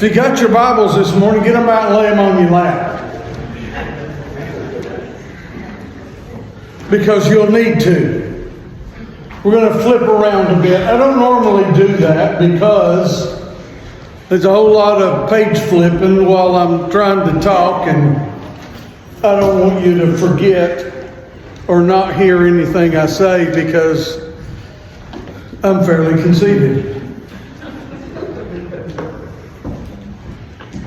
If you got your Bibles this morning, get them out and lay them on your lap. Because you'll need to. We're going to flip around a bit. I don't normally do that because there's a whole lot of page flipping while I'm trying to talk, and I don't want you to forget or not hear anything I say because I'm fairly conceited.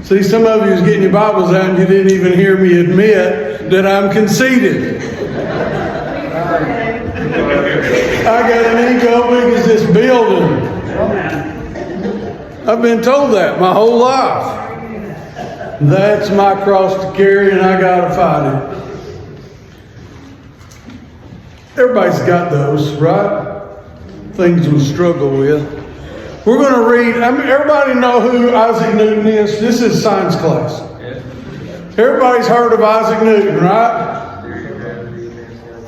See, some of you is getting your Bibles out and you didn't even hear me admit that I'm conceited. I got an ego big as this building. I've been told that my whole life. That's my cross to carry, and I gotta fight it. Everybody's got those, right? Things we struggle with. We're going to read. Everybody know who Isaac Newton is? This is science class. Everybody's heard of Isaac Newton, right?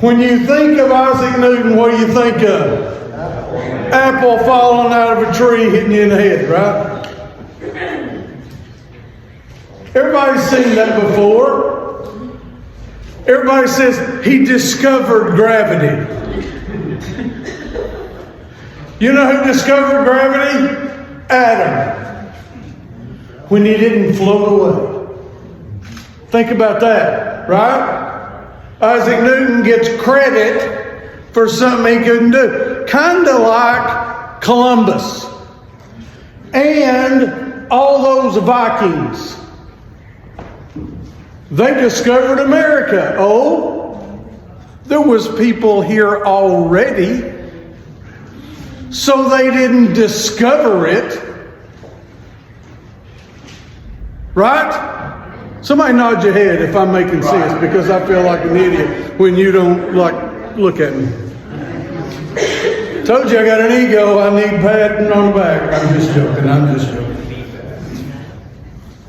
When you think of Isaac Newton, what do you think of? Apple falling out of a tree hitting you in the head, right? Everybody's seen that before. Everybody says he discovered gravity. You know who discovered gravity? Adam. When he didn't float away. Think about that, right? Isaac Newton gets credit for something he couldn't do. Kind of like Columbus and all those Vikings. They discovered America. Oh, there was people here already. So they didn't discover it. Right? Somebody nod your head if I'm making sense, because I feel like an idiot when you don't look at me. Told you I got an ego, I need patting on the back. I'm just joking.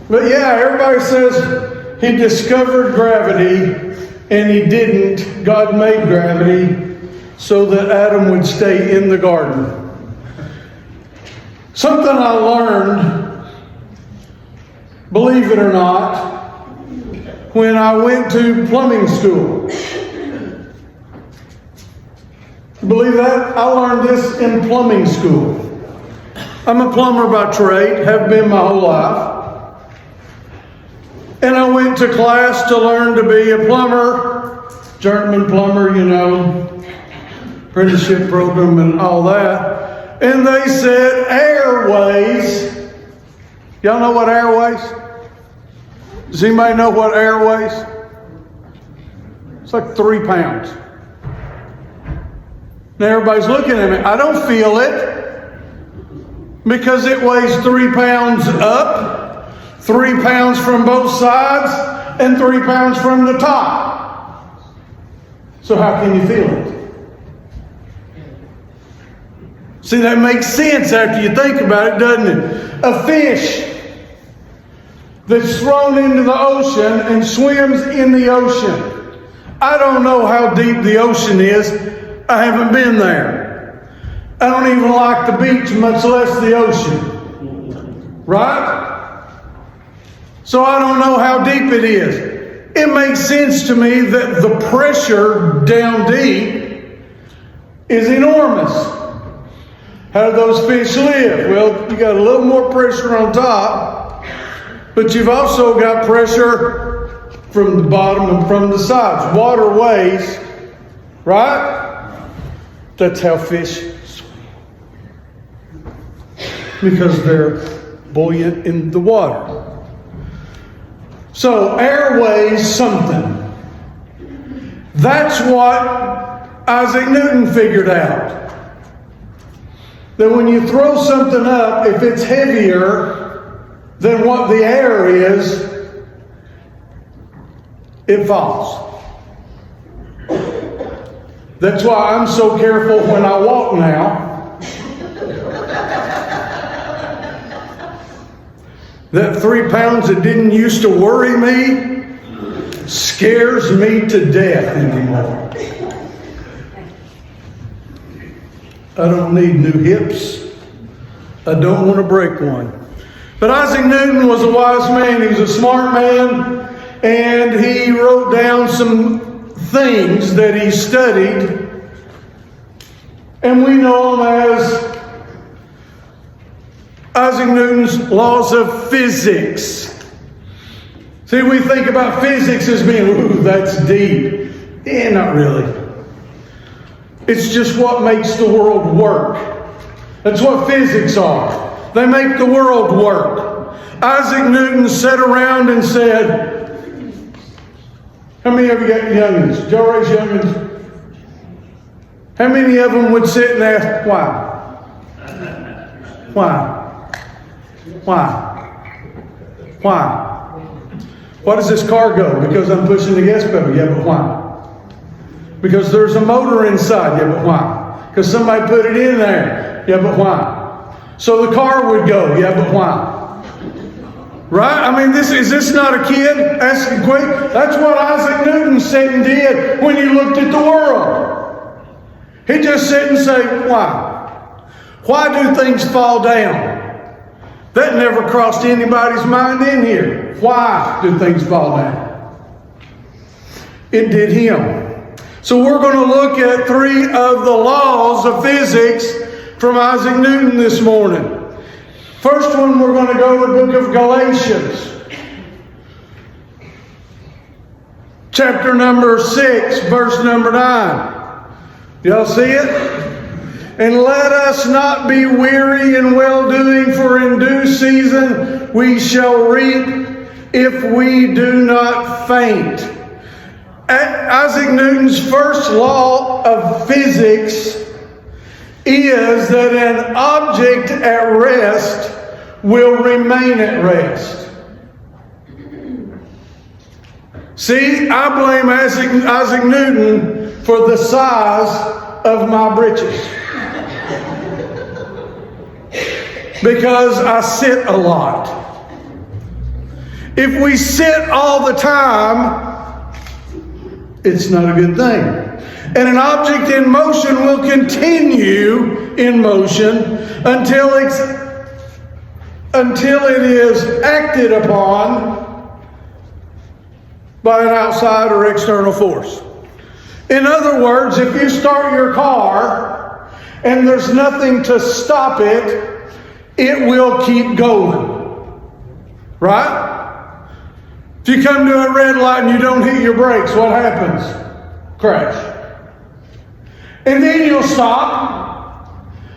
But yeah, everybody says he discovered gravity, and he didn't. God made gravity so that Adam would stay in the garden. Something I learned, believe it or not, when I went to plumbing school. Believe that? I learned this in plumbing school. I'm a plumber by trade, have been my whole life. And I went to class to learn to be a plumber, journeyman plumber, apprenticeship program and all that. And they said airways. Y'all know what airways? Does anybody know what airways? It's like 3 pounds. Now everybody's looking at me. I don't feel it because it weighs 3 pounds up, 3 pounds from both sides, and 3 pounds from the top. So how can you feel it? See, that makes sense after you think about it, doesn't it? A fish that's thrown into the ocean and swims in the ocean. I don't know how deep the ocean is. I haven't been there. I don't even like the beach, much less the ocean. Right? So I don't know how deep it is. It makes sense to me that the pressure down deep is enormous. How do those fish live? Well, you got a little more pressure on top, but you've also got pressure from the bottom and from the sides. Waterways, right? That's how fish swim. Because they're buoyant in the water. So, air weighs something. That's what Isaac Newton figured out. That when you throw something up, if it's heavier than what the air is, it falls. That's why I'm so careful when I walk now. That 3 pounds that didn't used to worry me scares me to death anymore. I don't need new hips. I don't want to break one. But Isaac Newton was a wise man. He was a smart man. And he wrote down some things that he studied. And we know them as Isaac Newton's laws of physics. See, we think about physics as being, ooh, that's deep. Yeah, not really. It's just what makes the world work. That's what physics are. They make the world work. Isaac Newton sat around and said, how many of you got youngins? Did y'all raise youngins? How many of them would sit and ask, why? Why? Why? Why? Why does this car go? Because I'm pushing the gas pedal. Yeah, but why? Because there's a motor inside. Yeah, but why? Because somebody put it in there. Yeah, but why? So the car would go. Yeah, but why? Right? I mean, is this not a kid asking questions? That's what Isaac Newton said and did when he looked at the world. He just sat and said, why? Why do things fall down? That never crossed anybody's mind in here. Why do things fall down? It did him. So we're going to look at 3 of the laws of physics from Isaac Newton this morning. First one, we're going to go to the book of Galatians. Chapter number 6, verse number 9. Y'all see it? And let us not be weary in well-doing, for in due season we shall reap if we do not faint. Isaac Newton's first law of physics is that an object at rest will remain at rest. See, I blame Isaac Newton for the size of my britches. Because I sit a lot. If we sit all the time, it's not a good thing. And an object in motion will continue in motion until it is acted upon by an outside or external force. In other words, if you start your car and there's nothing to stop it, it will keep going. Right? If you come to a red light and you don't hit your brakes, what happens? Crash. And then you'll stop.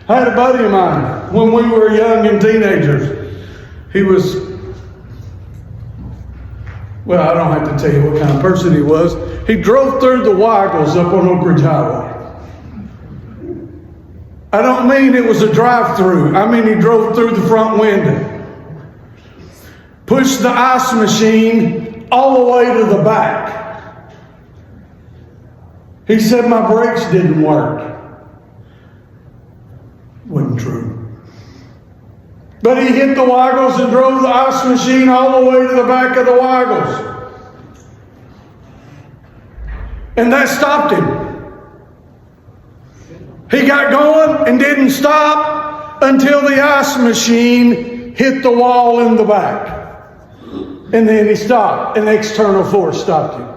I had a buddy of mine when we were young and teenagers. He was, well, I don't have to tell you what kind of person he was. He drove through the Weigels up on Oak Ridge Highway. I don't mean it was a drive-through. I mean he drove through the front window. Pushed the ice machine all the way to the back. He said my brakes didn't work. Wasn't true. But he hit the Weigels and drove the ice machine all the way to the back of the Weigels. And that stopped him. He got going and didn't stop until the ice machine hit the wall in the back. And then he stopped. An external force stopped him.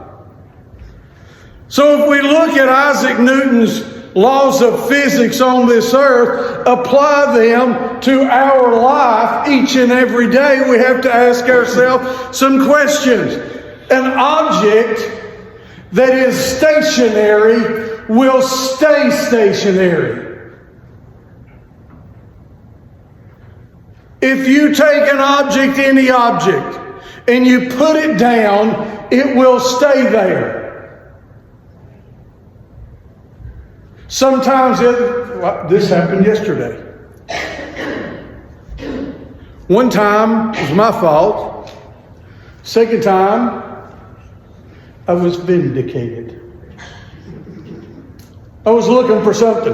So if we look at Isaac Newton's laws of physics on this earth, apply them to our life each and every day, we have to ask ourselves some questions. An object that is stationary will stay stationary. If you take an object, any object, and you put it down, it will stay there. Sometimes this happened yesterday. One time, it was my fault. Second time, I was vindicated. I was looking for something.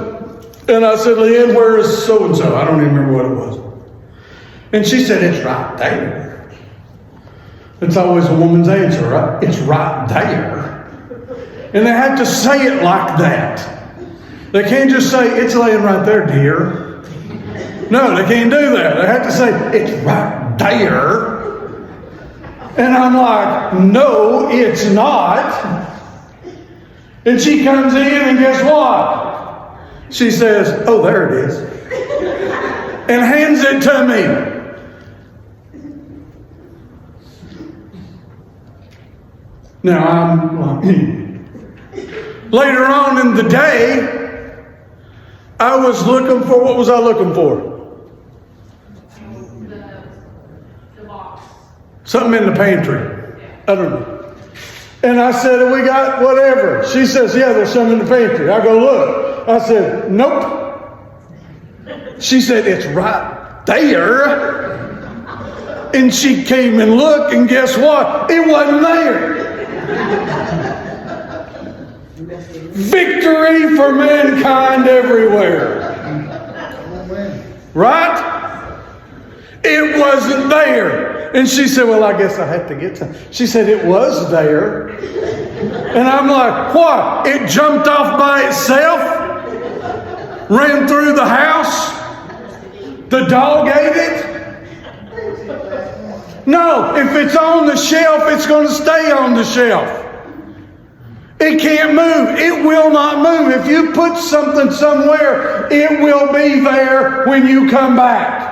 And I said, Leanne, where is so-and-so? I don't even remember what it was. And she said, it's right there. It's always a woman's answer, right? It's right there. And they have to say it like that. They can't just say, it's laying right there, dear. No, they can't do that. They have to say, it's right there. And I'm like, no, it's not. And she comes in and guess what? She says, oh, there it is. And hands it to me. Now I'm later on in the day, I was looking for, what was I looking for? The box. Something in the pantry. I don't know. And I said, we got whatever. She says, yeah, there's some in the pantry. I go, look. I said, nope. She said, it's right there. And she came and looked, and guess what? It wasn't there. Victory for mankind everywhere. Right? It wasn't there. And she said, well, I guess I have to get some. She said, it was there. And I'm like, what? It jumped off by itself? Ran through the house? The dog ate it? No, if it's on the shelf, it's going to stay on the shelf. It can't move. It will not move. If you put something somewhere, it will be there when you come back.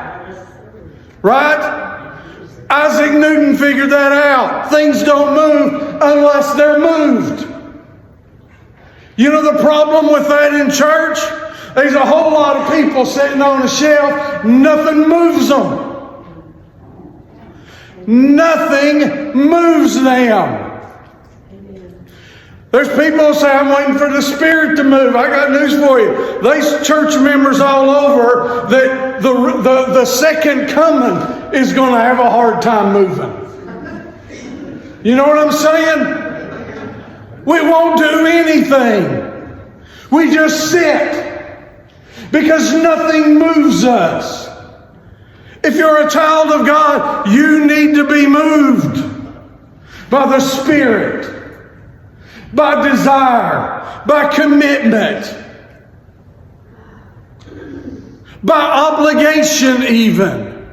Right? Isaac Newton figured that out. Things don't move unless they're moved. You know the problem with that in church? There's a whole lot of people sitting on a shelf. Nothing moves them. Nothing moves them. There's people who say, I'm waiting for the Spirit to move. I got news for you. There's church members all over that the second coming is going to have a hard time moving. You know what I'm saying? We won't do anything. We just sit. Because nothing moves us. If you're a child of God, you need to be moved by the Spirit. By desire, by commitment, by obligation even.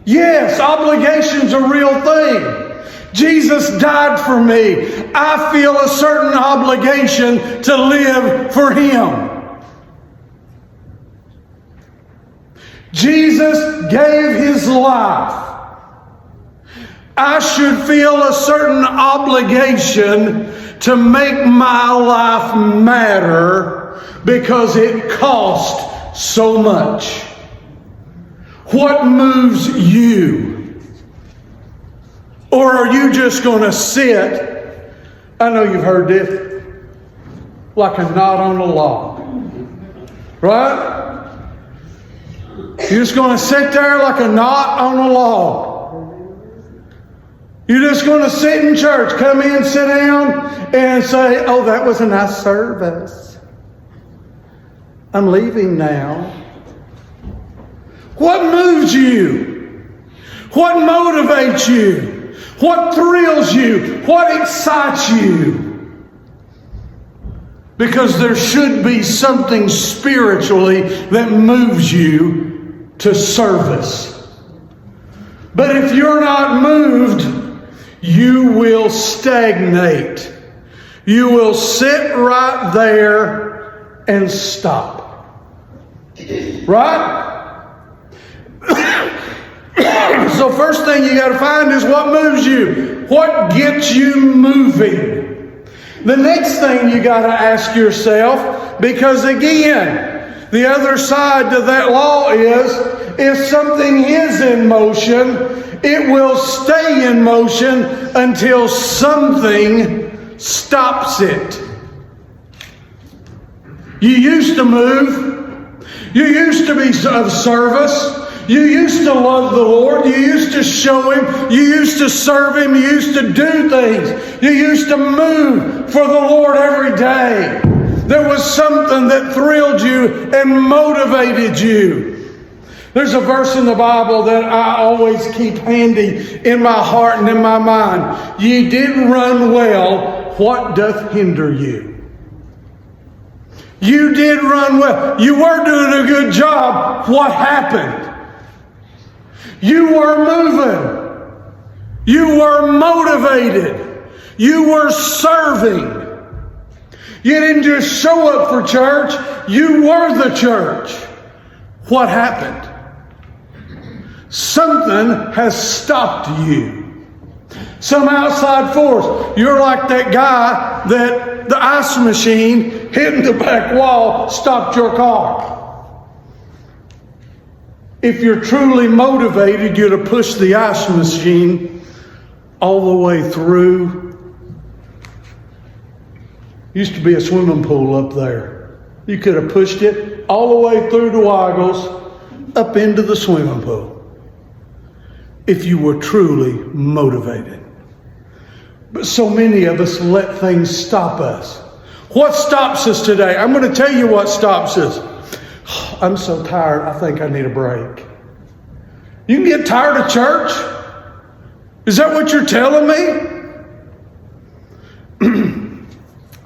Yes, obligation's a real thing. Jesus died for me. I feel a certain obligation to live for Him. Jesus gave His life. I should feel a certain obligation to make my life matter because it costs so much. What moves you? Or are you just going to sit, I know you've heard this, like a knot on a log. Right? You're just going to sit there like a knot on a log. You're just going to sit in church, come in, sit down, and say, oh, that was a nice service. I'm leaving now. What moves you? What motivates you? What thrills you? What excites you? Because there should be something spiritually that moves you to service. But if you're not moved, you will stagnate. You will sit right there and stop. Right? So first thing you got to find is what moves you. What gets you moving? The next thing you got to ask yourself, because again, the other side to that law is, if something is in motion, it will stay in motion until something stops it. You used to move. You used to be of service. You used to love the Lord. You used to show Him. You used to serve Him. You used to do things. You used to move for the Lord every day. There was something that thrilled you and motivated you. There's a verse in the Bible that I always keep handy in my heart and in my mind. Ye did run well. What doth hinder you? You did run well. You were doing a good job. What happened? You were moving. You were motivated. You were serving. You didn't just show up for church. You were the church. What happened? Something has stopped you. Some outside force. You're like that guy that the ice machine hitting the back wall stopped your car. If you're truly motivated, you're to push the ice machine all the way through. Used to be a swimming pool up there. You could have pushed it all the way through the Waggles up into the swimming pool if you were truly motivated. But so many of us let things stop us. What stops us today? I'm going to tell you what stops us. I'm so tired, I think I need a break. You can get tired of church? Is that what you're telling me?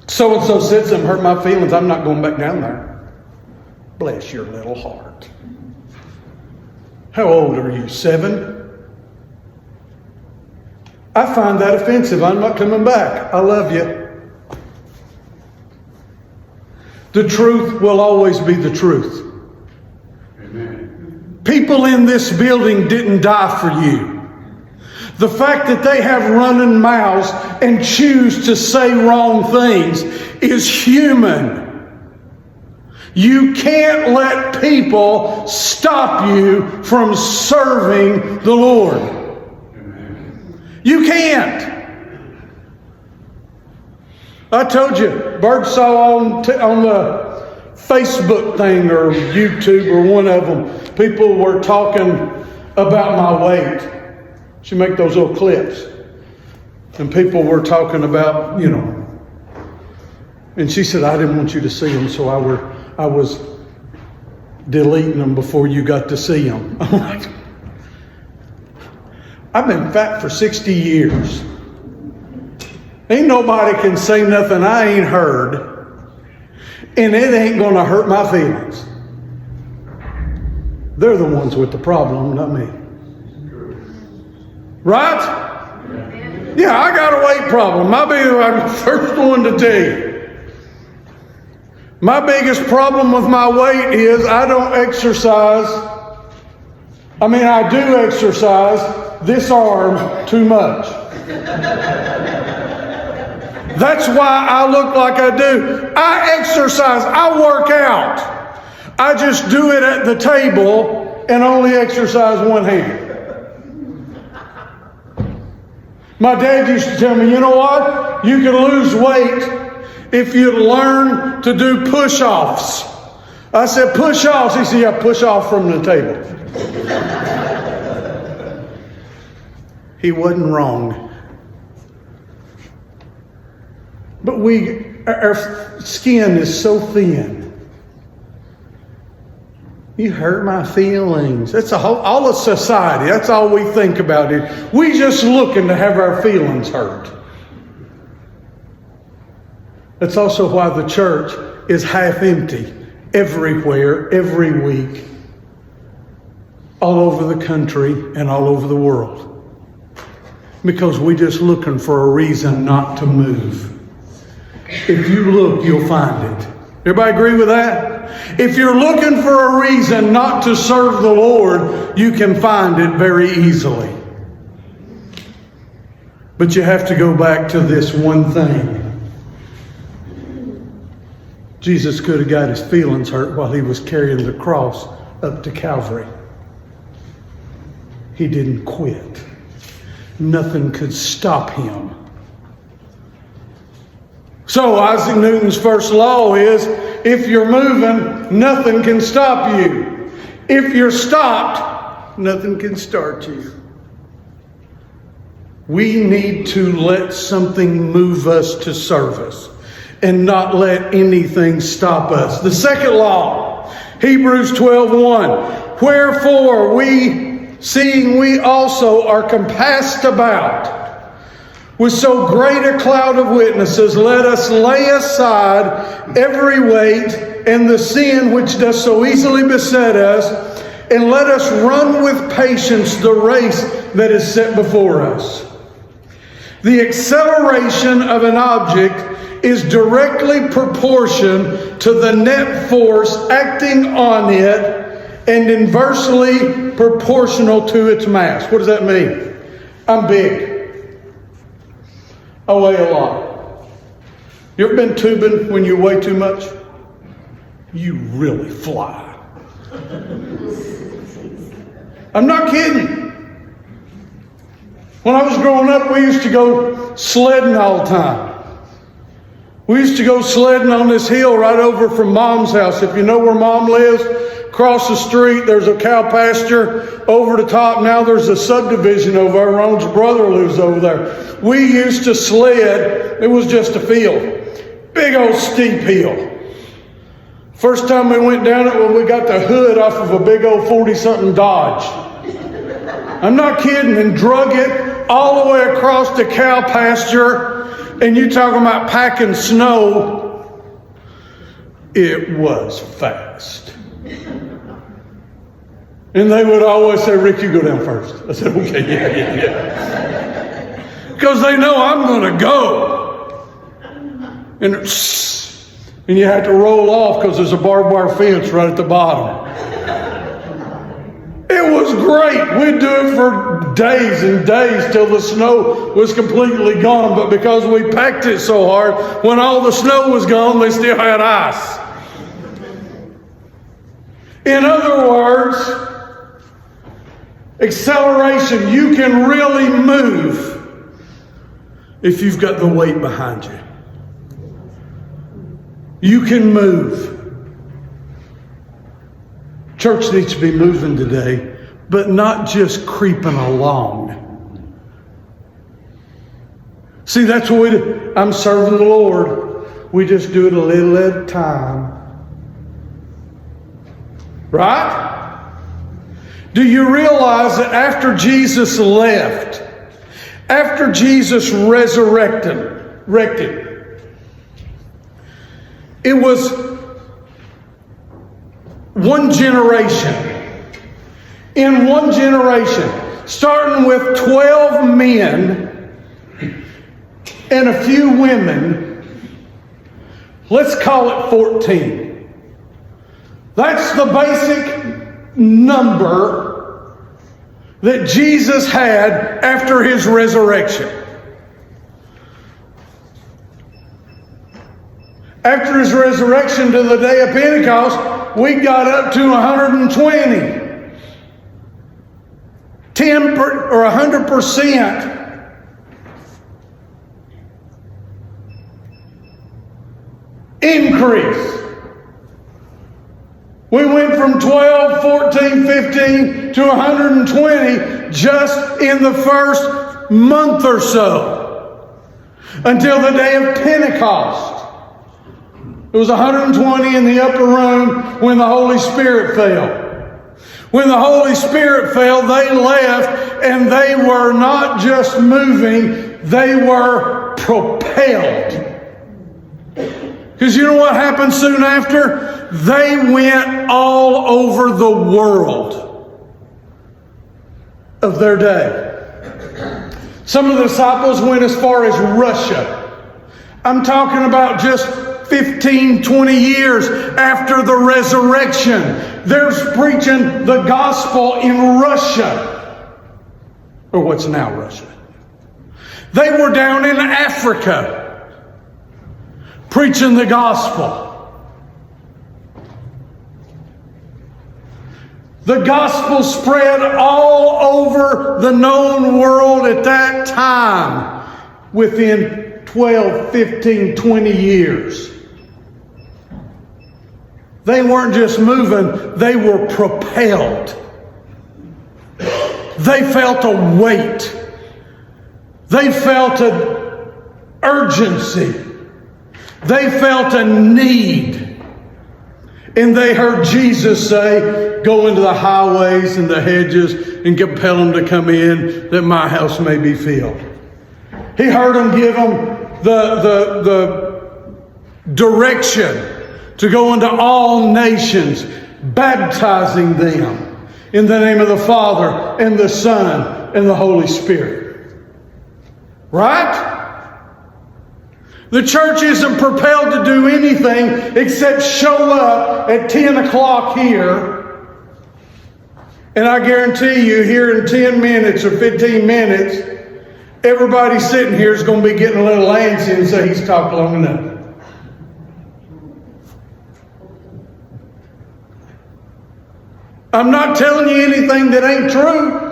So-and-so said something, hurt my feelings. I'm not going back down there. Bless your little heart. How old are you? 7? I find that offensive. I'm not coming back. I love you. The truth will always be the truth. Amen. People in this building didn't die for you. The fact that they have running mouths and choose to say wrong things is human. You can't let people stop you from serving the Lord. Amen. You can't. I told you, Birdsall on the Facebook thing or YouTube or one of them, people were talking about my weight. She make those little clips. And people were talking about, and she said, I didn't want you to see them, so I was deleting them before you got to see them. I'm like, I've been fat for 60 years. Ain't nobody can say nothing I ain't heard, and it ain't going to hurt my feelings. They're the ones with the problem, not me. Right? Yeah, I got a weight problem. I'm the first one to tell you. My biggest problem with my weight is I don't exercise. I do exercise this arm too much. That's why I look like I do. I exercise. I work out. I just do it at the table and only exercise one hand. My dad used to tell me, you know what? You can lose weight if you learn to do push-offs. I said, push-offs? He said, yeah, push off from the table. He wasn't wrong. But our skin is so thin. You hurt my feelings. That's all of society. That's all we think about it. We just looking to have our feelings hurt. That's also why the church is half empty everywhere, every week, all over the country and all over the world. Because we're just looking for a reason not to move. If you look, you'll find it. Everybody agree with that? If you're looking for a reason not to serve the Lord, you can find it very easily. But you have to go back to this one thing. Jesus could have got his feelings hurt while he was carrying the cross up to Calvary. He didn't quit. Nothing could stop him. So Isaac Newton's first law is, if you're moving, nothing can stop you. If you're stopped, nothing can start you. We need to let something move us to service and not let anything stop us. The second law, Hebrews 12:1. Wherefore seeing we also are compassed about with so great a cloud of witnesses, let us lay aside every weight and the sin which does so easily beset us, and let us run with patience the race that is set before us. The acceleration of an object is directly proportional to the net force acting on it and inversely proportional to its mass. What does that mean? I'm big. I weigh a lot. You ever been tubing when you weigh too much? You really fly. I'm not kidding. When I was growing up, we used to go sledding all the time. We used to go sledding on this hill right over from Mom's house. If you know where Mom lives, across the street, there's a cow pasture. Over the top, now there's a subdivision over there. Ron's brother lives over there. We used to sled. It was just a field. Big old steep hill. First time we went down it, when we got the hood off of a big old 40-something Dodge. I'm not kidding, and drug it all the way across the cow pasture. And you talking about packing snow. It was fast. And they would always say, Rick, you go down first. I said, okay, yeah. Because they know I'm going to go. And you have to roll off because there's a barbed wire fence right at the bottom. It was great. We'd do it for days and days till the snow was completely gone. But because we packed it so hard, when all the snow was gone, they still had ice. In other words, acceleration, you can really move if you've got the weight behind you. You can move. Church needs to be moving today, but not just creeping along. See, that's what we do. I'm serving the Lord. We just do it a little at a time. Right? Do you realize that after Jesus left, after Jesus resurrected, it was one generation. In one generation, starting with 12 men and a few women, let's call it 14. That's the basic number that Jesus had after his resurrection. After his resurrection to the day of Pentecost, we got up to 120. 100% increase. We went from 12, 14, 15 to 120 just in the first month or so, until the day of Pentecost. It was 120 in the upper room when the Holy Spirit fell. When the Holy Spirit fell, they left, and they were not just moving, they were propelled. Because you know what happened soon after? They went all over the world of their day. Some of the disciples went as far as Russia. I'm talking about just 15, 20 years after the resurrection. They're preaching the gospel in Russia, or what's now Russia. They were down in Africa preaching the gospel. The gospel spread all over the known world at that time within 12, 15, 20 years. They weren't just moving, they were propelled. They felt a weight. They felt an urgency. They felt a need. And they heard Jesus say, go into the highways and the hedges and compel them to come in that my house may be filled. He heard them give them the direction to go into all nations, baptizing them In the name of the Father, and the Son, and the Holy Spirit. Right? The church isn't propelled to do anything except show up at 10 o'clock here. And I guarantee you, here in 10 minutes or 15 minutes, everybody sitting here is going to be getting a little antsy and say, he's talked long enough. I'm not telling you anything that ain't true.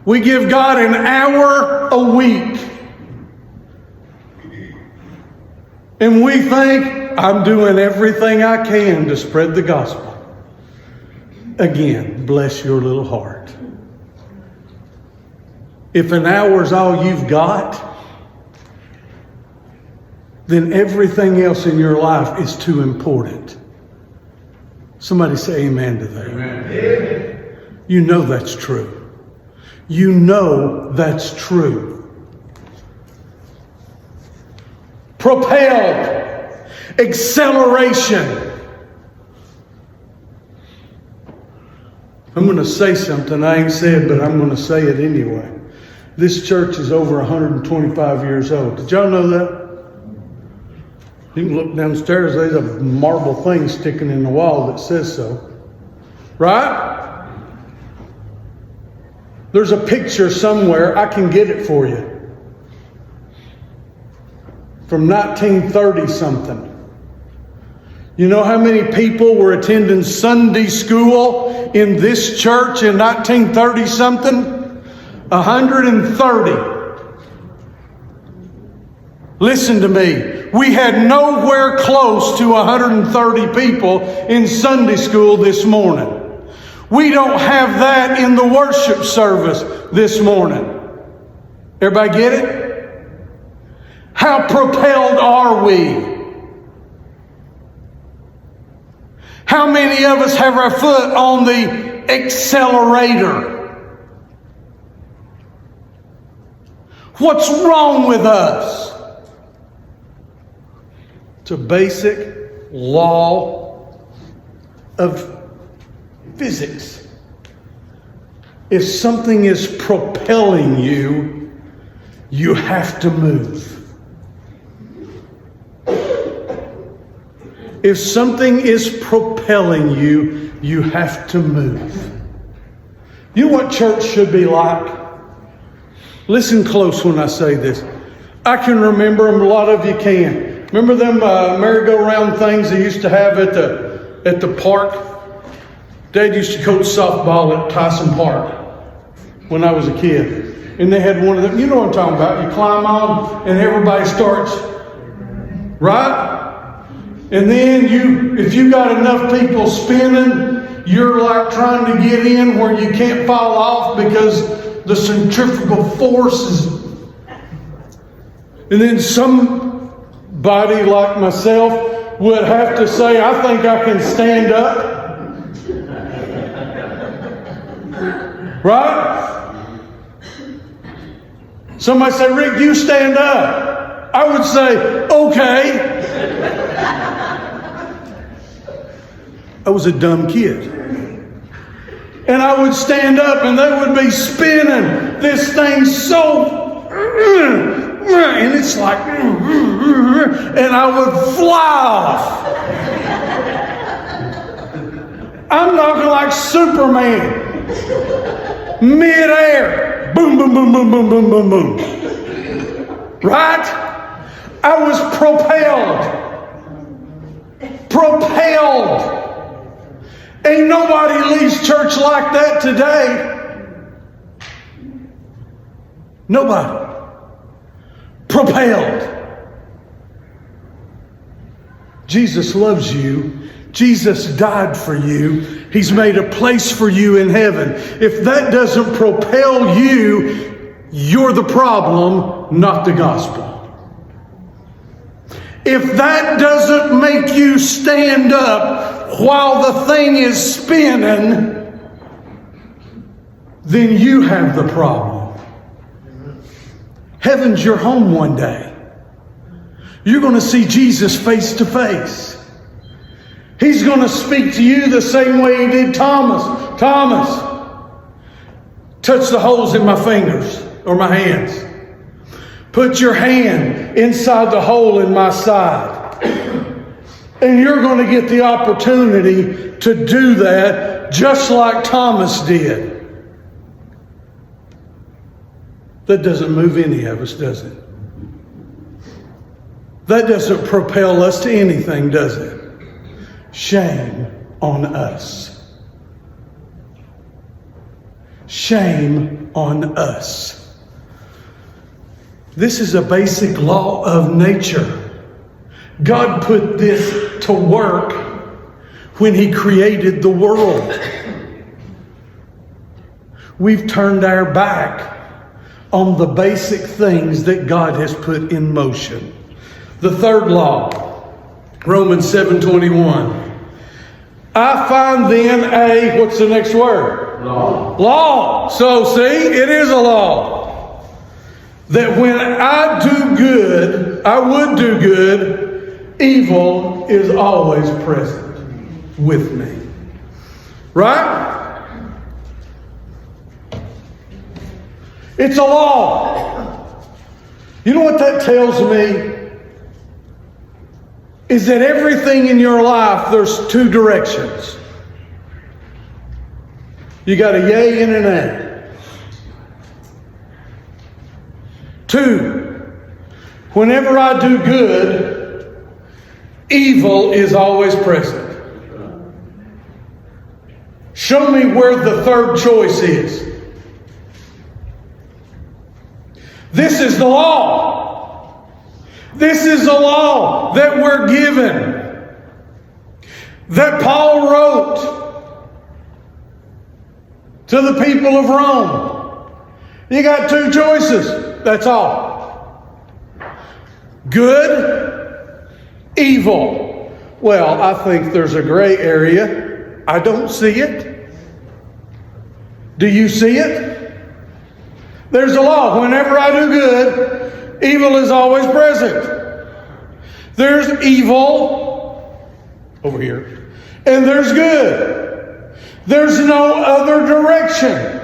We give God an hour a week. And we think, I'm doing everything I can to spread the gospel. Again, bless your little heart. If an hour's all you've got, then everything else in your life is too important. Somebody say amen to that. Amen. You know that's true. You know that's true. Propelled. Acceleration. I'm going to say something I ain't said, but I'm going to say it anyway. This church is over 125 years old. Did y'all know that? You can look downstairs, there's a marble thing sticking in the wall that says so. Right? There's a picture somewhere, I can get it for you. From 1930 something. You know how many people were attending Sunday school in this church in 1930 something? 130. Listen to me. We had nowhere close to 130 people in Sunday school this morning. We don't have that in the worship service this morning. Everybody get it? How propelled are we? How many of us have our foot on the accelerator? What's wrong with us? It's a basic law of physics. If something is propelling you, you have to move. If something is propelling you, you have to move. You know what church should be like? Listen close when I say this. I can remember them, a lot of you can. Remember them merry-go-round things they used to have at the park? Dad used to coach softball at Tyson Park when I was a kid. And they had one of them, you know what I'm talking about. You climb on and everybody starts, right? And then if you got enough people spinning, you're like trying to get in where you can't fall off because the centrifugal force is. And then somebody like myself would have to say, I think I can stand up. Right? Somebody say, Rick, you stand up. I would say, okay. I was a dumb kid. And I would stand up and they would be spinning this thing so, and it's like, and I would fly off. I'm talking like Superman. Mid-air. Boom, boom, boom, boom, boom, boom, boom, boom. Right? I was propelled. Propelled. Ain't nobody leaves church like that today. Nobody. Propelled. Jesus loves you. Jesus died for you. He's made a place for you in heaven. If that doesn't propel you, you're the problem, not the gospel. If that doesn't make you stand up while the thing is spinning, then you have the problem. Heaven's your home one day. You're going to see Jesus face to face. He's going to speak to you the same way He did Thomas. Thomas, touch the holes in my fingers or my hands. Put your hand inside the hole in my side. And you're going to get the opportunity to do that just like Thomas did. That doesn't move any of us, does it? That doesn't propel us to anything, does it? Shame on us. Shame on us. This is a basic law of nature. God put this to work when He created the world. We've turned our back on the basic things that God has put in motion. The third law, Romans 7:21. I find then what's the next word? Law. Law. So see, it is a law. That when I do good, I would do good, evil is always present with me. Right? It's a law. You know what that tells me? Is that everything in your life, there's two directions. You got a yay and an A. Two, whenever I do good, evil is always present. Show me where the third choice is. This is the law. This is the law that we're given, that Paul wrote to the people of Rome. You got two choices. That's all. Good, evil. Well, I think there's a gray area. I don't see it. Do you see it? There's a law. Whenever I do good, evil is always present. There's evil over here, and there's good. There's no other direction.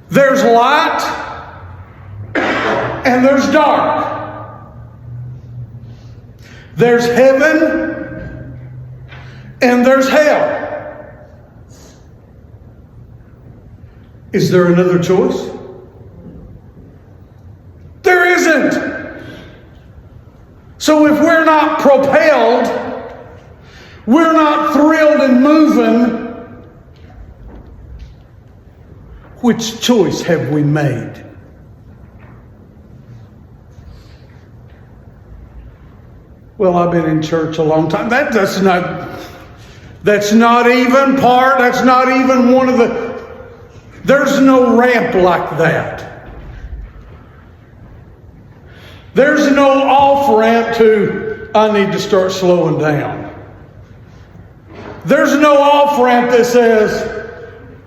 There's light, and there's dark. There's heaven, and there's hell. Is there another choice? There isn't. So if we're not propelled, we're not thrilled and moving, which choice have we made? Well, I've been in church a long time. That's not even one of the... There's no ramp like that. There's no off-ramp to, I need to start slowing down. There's no off-ramp that says,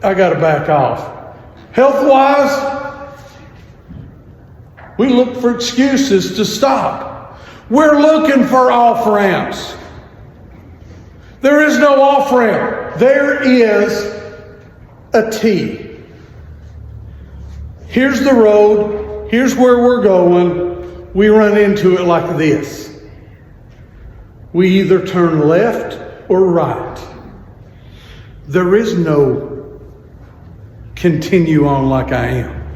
I got to back off. Health-wise, we look for excuses to stop. We're looking for off-ramps. There is no off-ramp. There is a T. Here's the road. Here's where we're going. We run into it like this. We either turn left or right. There is no continue on like I am.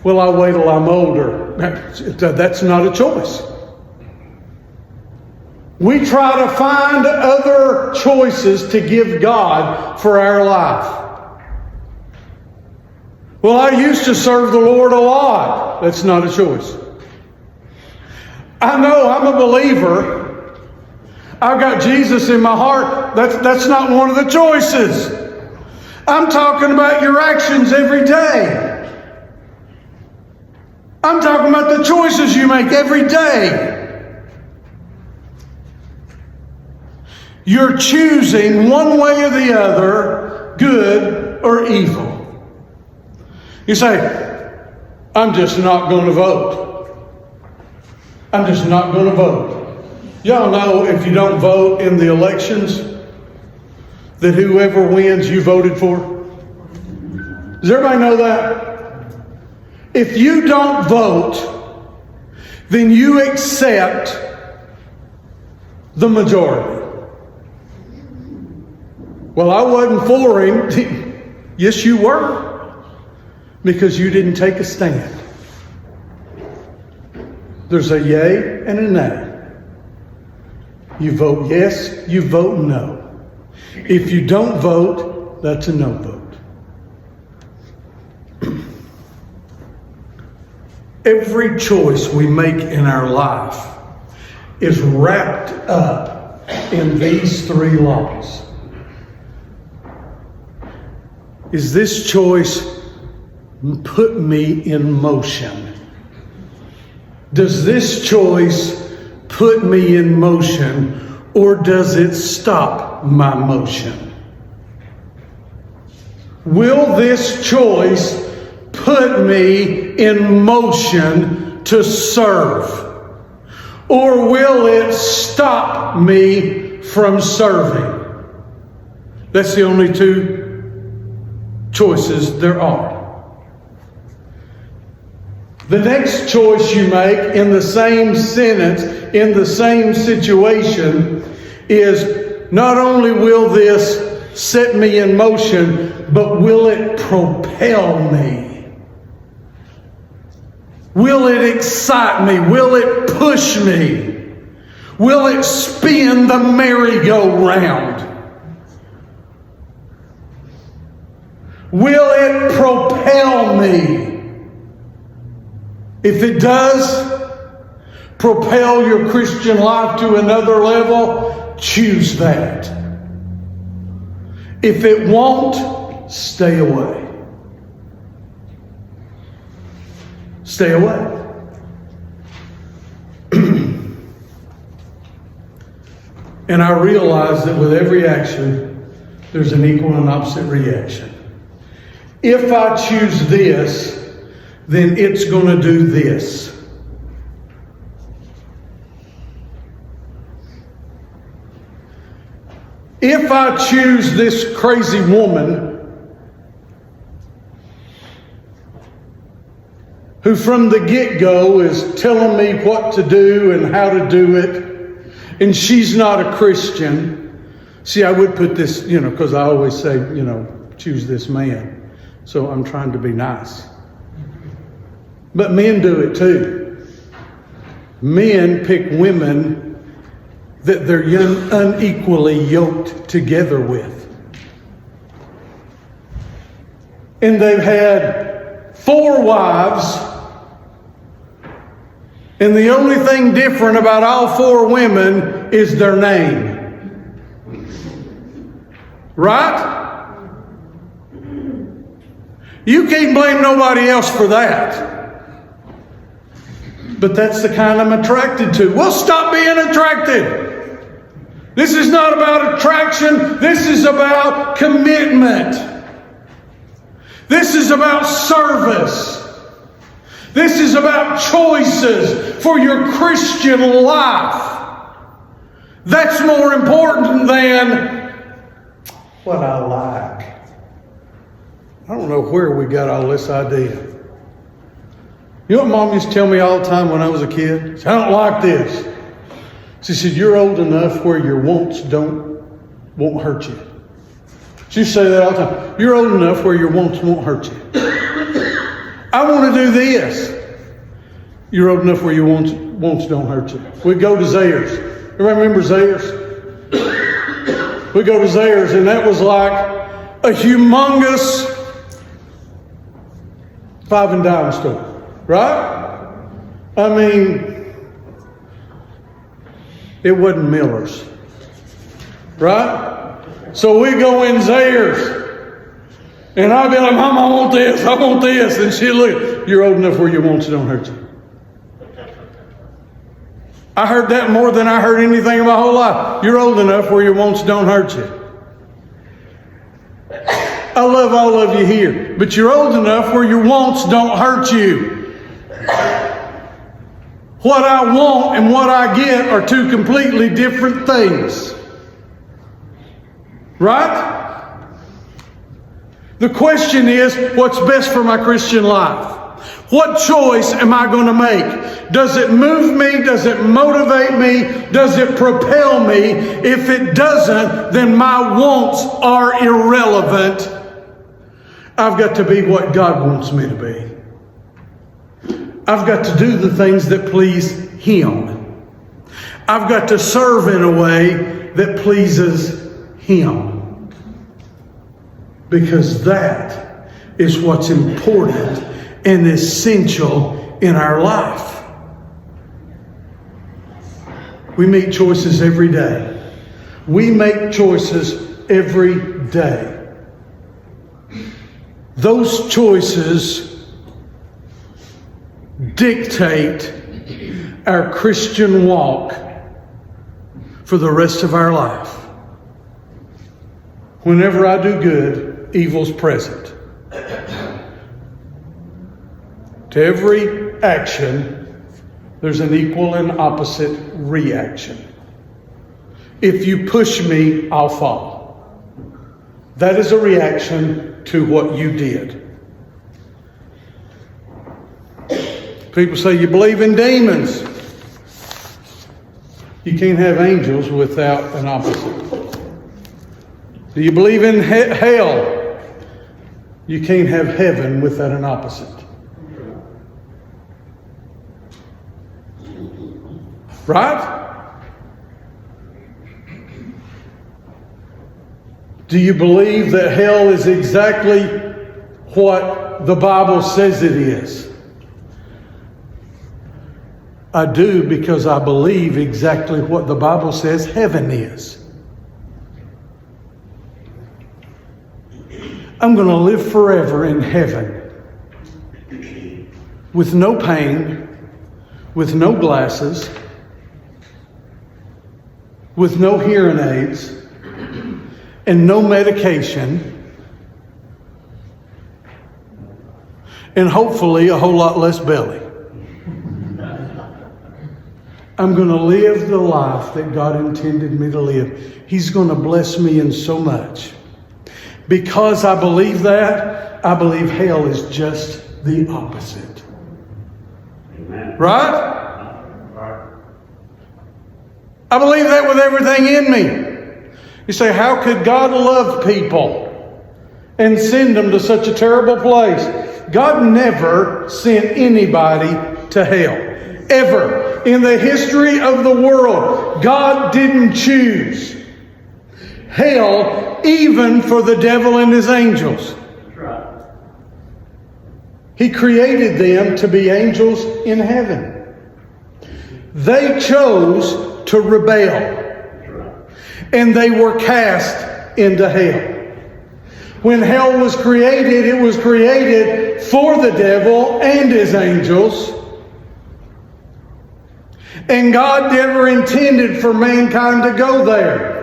Well, I'll wait till I'm older. That's not a choice. We try to find other choices to give God for our life. Well, I used to serve the Lord a lot. That's not a choice. I know I'm a believer. I've got Jesus in my heart. That's not one of the choices. I'm talking about your actions every day. I'm talking about the choices you make every day. You're choosing one way or the other, good or evil. You say, I'm just not going to vote. I'm just not going to vote. Y'all know if you don't vote in the elections, that whoever wins, you voted for? Does everybody know that? If you don't vote, then you accept the majority. Well, I wasn't for him. Yes, you were, because you didn't take a stand. There's a yay and a nay. You vote yes, you vote no. If you don't vote, that's a no vote. Every choice we make in our life is wrapped up in these three laws. Is this choice put me in motion? Does this choice put me in motion, or does it stop my motion? Will this choice put me in motion to serve, or will it stop me from serving? That's the only two choices there are. The next choice you make in the same sentence, in the same situation, is not only will this set me in motion, but will it propel me? Will it excite me? Will it push me? Will it spin the merry-go-round? Will it propel me? If it does propel your Christian life to another level, choose that. If it won't, stay away. Stay away. And I realize that with every action, there's an equal and opposite reaction. If I choose this, then it's going to do this. If I choose this crazy woman who from the get-go is telling me what to do and how to do it, and she's not a Christian. See, I would put this, because I always say, choose this man. So I'm trying to be nice. But men do it too. Men pick women that they're unequally yoked together with. And they've had 4 wives, and the only thing different about all 4 women is their name. Right? You can't blame nobody else for that. But that's the kind I'm attracted to. Well, stop being attracted. This is not about attraction. This is about commitment. This is about service. This is about choices for your Christian life. That's more important than what I like. I don't know where we got all this idea. You know what Mom used to tell me all the time when I was a kid? She said, I don't like this. She said, you're old enough where your wants won't hurt you. She used to say that all the time. You're old enough where your wants won't hurt you. I want to do this. You're old enough where your wants don't hurt you. We go to Zayre's. Everybody remember Zayre's? We go to Zayre's, and that was like a humongous 5 and dime store. Right? I mean, it wasn't Miller's. Right? So we go in Zayre's, and I'd be like, Mom, I want this, I want this. And she'd look, you're old enough where your wants don't hurt you. I heard that more than I heard anything in my whole life. You're old enough where your wants don't hurt you. I love all of you here, but you're old enough where your wants don't hurt you. What I want and what I get are two completely different things. Right? The question is, what's best for my Christian life? What choice am I going to make? Does it move me? Does it motivate me? Does it propel me? If it doesn't, then my wants are irrelevant. I've got to be what God wants me to be. I've got to do the things that please Him. I've got to serve in a way that pleases Him. Because that is what's important and essential in our life. We make choices every day. We make choices every day. Those choices dictate our Christian walk for the rest of our life. Whenever I do good, evil's present. To every action, there's an equal and opposite reaction. If you push me, I'll fall. That is a reaction to what you did. People say, you believe in demons. You can't have angels without an opposite. Do you believe in hell? You can't have heaven without an opposite. Right? Do you believe that hell is exactly what the Bible says it is? I do, because I believe exactly what the Bible says heaven is. I'm going to live forever in heaven with no pain, with no glasses, with no hearing aids, and no medication, and hopefully a whole lot less belly. I'm going to live the life that God intended me to live. He's going to bless me in so much. Because I believe that, I believe hell is just the opposite. Amen. Right? I believe that with everything in me. You say, how could God love people and send them to such a terrible place? God never sent anybody to hell. Ever. In the history of the world, God didn't choose hell even for the devil and his angels. He created them to be angels in heaven. They chose to rebel, and they were cast into hell. When hell was created, it was created for the devil and his angels. And God never intended for mankind to go there.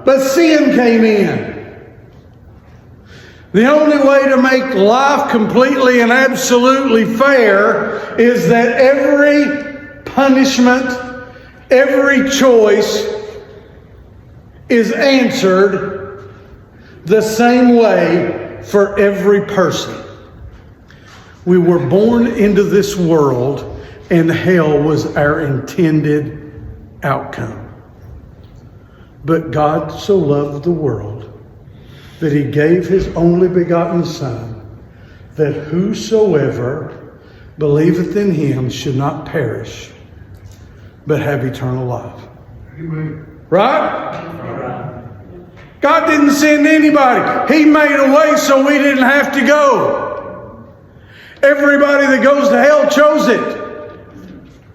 But sin came in. The only way to make life completely and absolutely fair is that every punishment, every choice is answered the same way for every person. We were born into this world, and hell was our intended outcome. But God so loved the world that He gave His only begotten Son, that whosoever believeth in Him should not perish, but have eternal life. Amen. Right? God didn't send anybody. He made a way so we didn't have to go. Everybody that goes to hell chose it.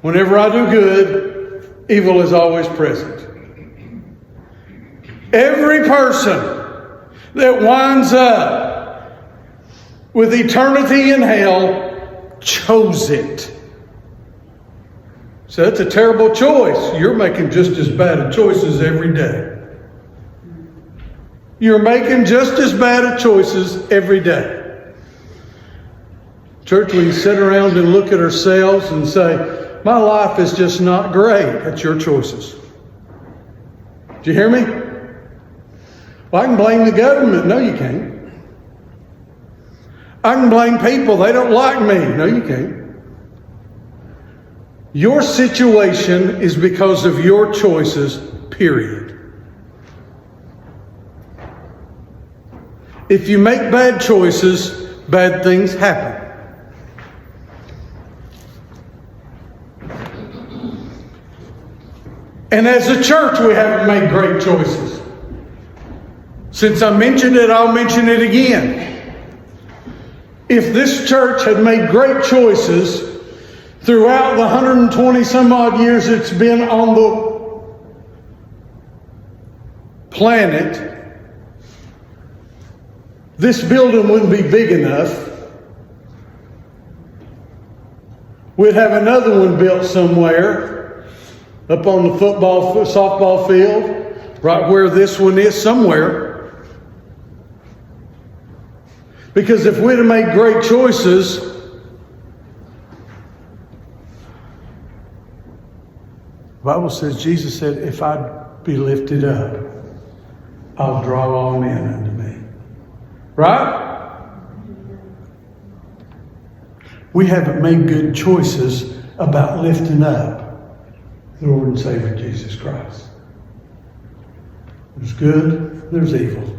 Whenever I do good, evil is always present. Every person that winds up with eternity in hell chose it. So that's a terrible choice. You're making just as bad choices every day. You're making just as bad choices every day. Church, we sit around and look at ourselves and say, my life is just not great. That's your choices. Do you hear me? Well, I can blame the government. No, you can't. I can blame people. They don't like me. No, you can't. Your situation is because of your choices, period. If you make bad choices, bad things happen. And as a church, we haven't made great choices. Since I mentioned it, I'll mention it again. If this church had made great choices throughout the 120 some odd years it's been on the planet, this building wouldn't be big enough. We'd have another one built somewhere up on the softball field, right where this one is, somewhere. Because if we'd have made great choices, the Bible says, Jesus said, if I'd be lifted up, I'll draw all men unto me. Right? We haven't made good choices about lifting up the Lord and Savior Jesus Christ. There's good, there's evil.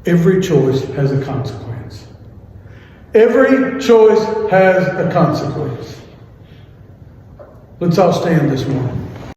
Every choice has a consequence. Every choice has a consequence. Let's all stand this morning.